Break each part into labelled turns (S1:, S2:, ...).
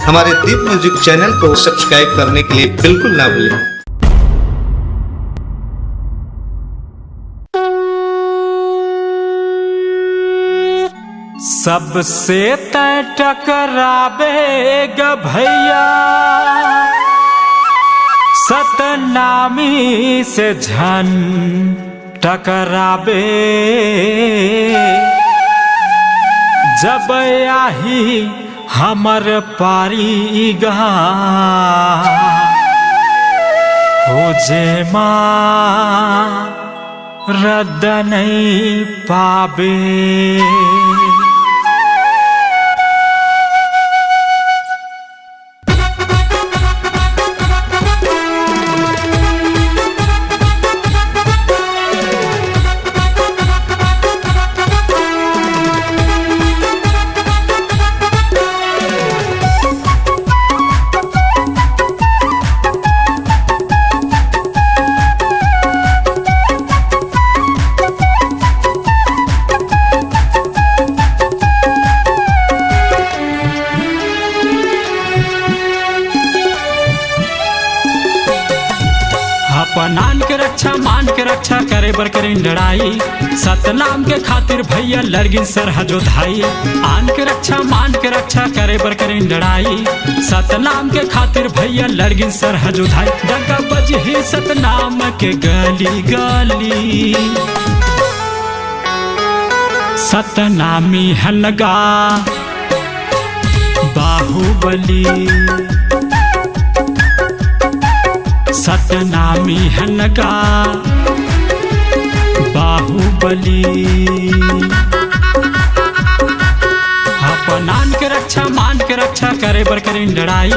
S1: हमारे दीप music channel को subscribe करने के लिए बिल्कुल ना भूलें।
S2: सबसे तय टकरावेगा भैया, सतनामी से झन टकरावे। जब आही हमर पारी गा हो जे माँ रद्द नहीं पावे। नान के रक्षा मान के रक्षा करे बर करी लड़ाई। सतनाम के खातिर भैया लड़गिन सरहजो धाई। आन के रक्षा मान के रक्षा करे बर करी लड़ाई। सतनाम के खातिर भैया लड़गिन सरहजो धाई। डगा बजही सतनाम के गली गली, सतनामी हनगा बाहुबली। सतनामी हनगा बाहुबली। अपनान के रक्षा मान के रक्षा करे बर करी लड़ाई।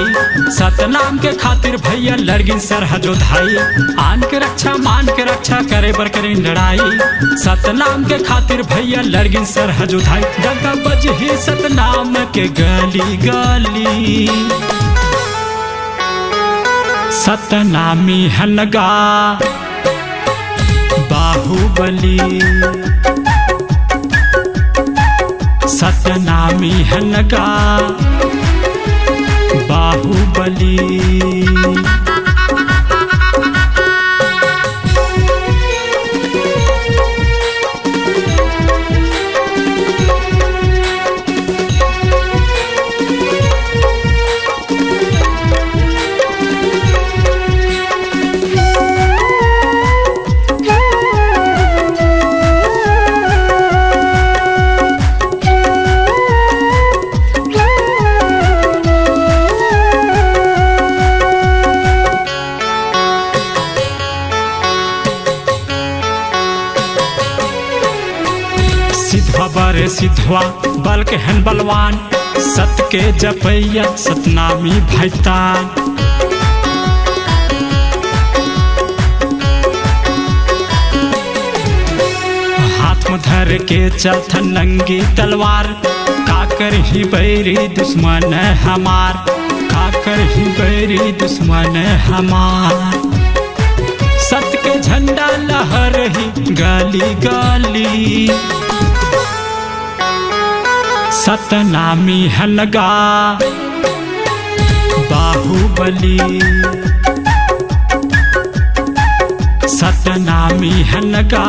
S2: सतनाम के खातिर भैया लड़गिन सरहजो धाई। आन के रक्षा मान के रक्षा करे बर करी लड़ाई। सतनाम के खातिर भैया लड़गिन सरहजो धाई। डगा बजही सतनाम के गली गली, सतनामी हनगा बाहुबली। सतनामी हनगा बाहुबली। बरे सिद्धवा बल के हन बलवान। सत के जपैया सतनामी भैतान। हाथ में धर के चलथ नंगी तलवार। काकर ही बैरी दुश्मन हमार, काकर ही बैरी दुश्मन हमार। सत के झंडा लहर ही गली गली, सतनामी हनगा बाहुबली। सतनामी हनगा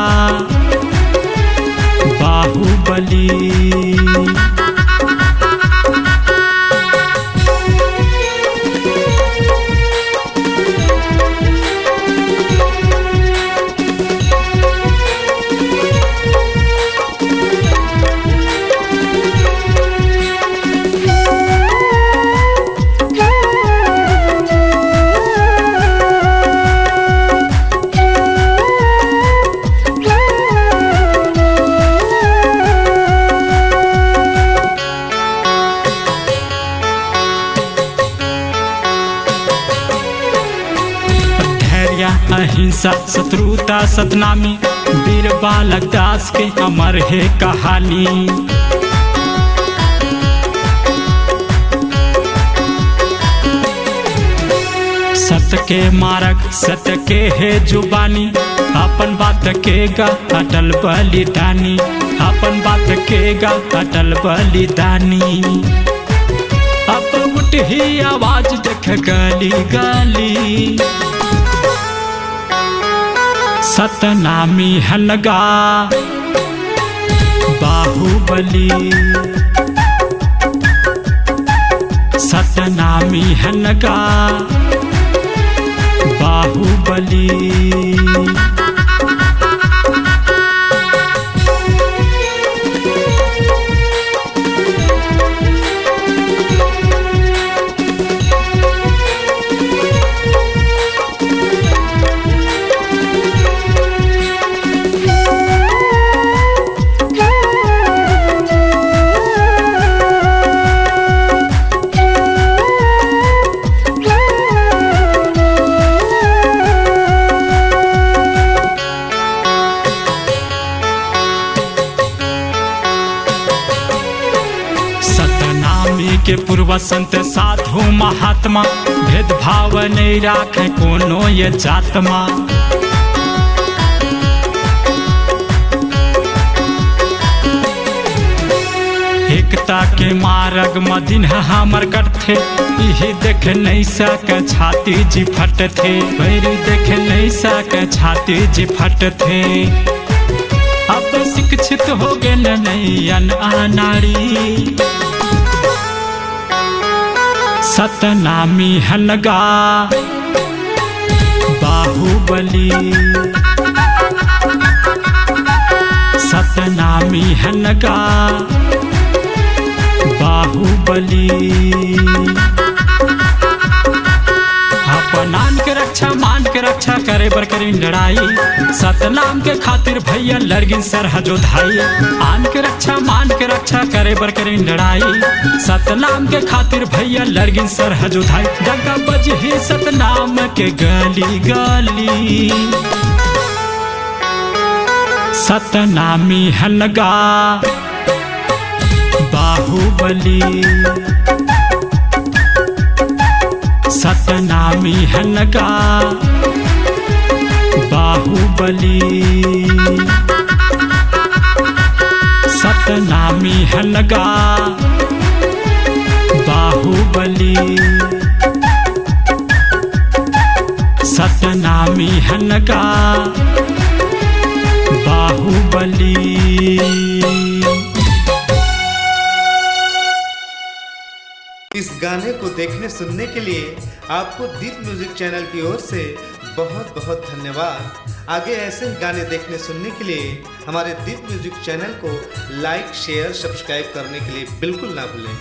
S2: बाहुबली। अहिंसा शत्रुता सतनामी, वीर बालक दास के अमर है कहानी। सत के मारक सत के है जुबानी। अपन बात के गा अटल बलिदानी। अपन बात के गा अटल बलिदानी। अब टूट ही आवाज देख गली गली। सतनामी हनगा बाहुबली, सतनामी हनगा बाहुबली। के पूर्व संत साधु महात्मा, भेदभाव नहीं राखे कोनो ये जातमा। एकता के मार्ग मदिन हमर करथे, यही देख नहीं सके छाती जी फट थे। बैरी देख नहीं सके छाती जी फट थे। अब शिक्षित हो गए नैयन अनाड़ी। सतनामी हनगा बाहुबली, सतनामी हनगा बाहुबली। अपनान के रक्षा मान के रक्षा करे बर करी लड़ाई। सतनाम के खातिर भैया लड़गिन सरहजो धाई। आन के रक्षा मान के रक्षा करे बर करी लड़ाई। सतनाम के खातिर भैया लड़गिन सरहजो धाई। डगा बजही सतनाम के गली गली। सतनामी हनगा बाहुबली, सतनामी हनगा बाहुबली। सतनामी हनगा बाहुबली, सतनामी हनगा बाहुबली।
S1: इस गाने को देखने सुनने के लिए आपको दीप म्यूजिक चैनल की ओर से बहुत बहुत धन्यवाद। आगे ऐसे ही गाने देखने सुनने के लिए हमारे दीप म्यूजिक चैनल को लाइक शेयर सब्सक्राइब करने के लिए बिल्कुल ना भूलें।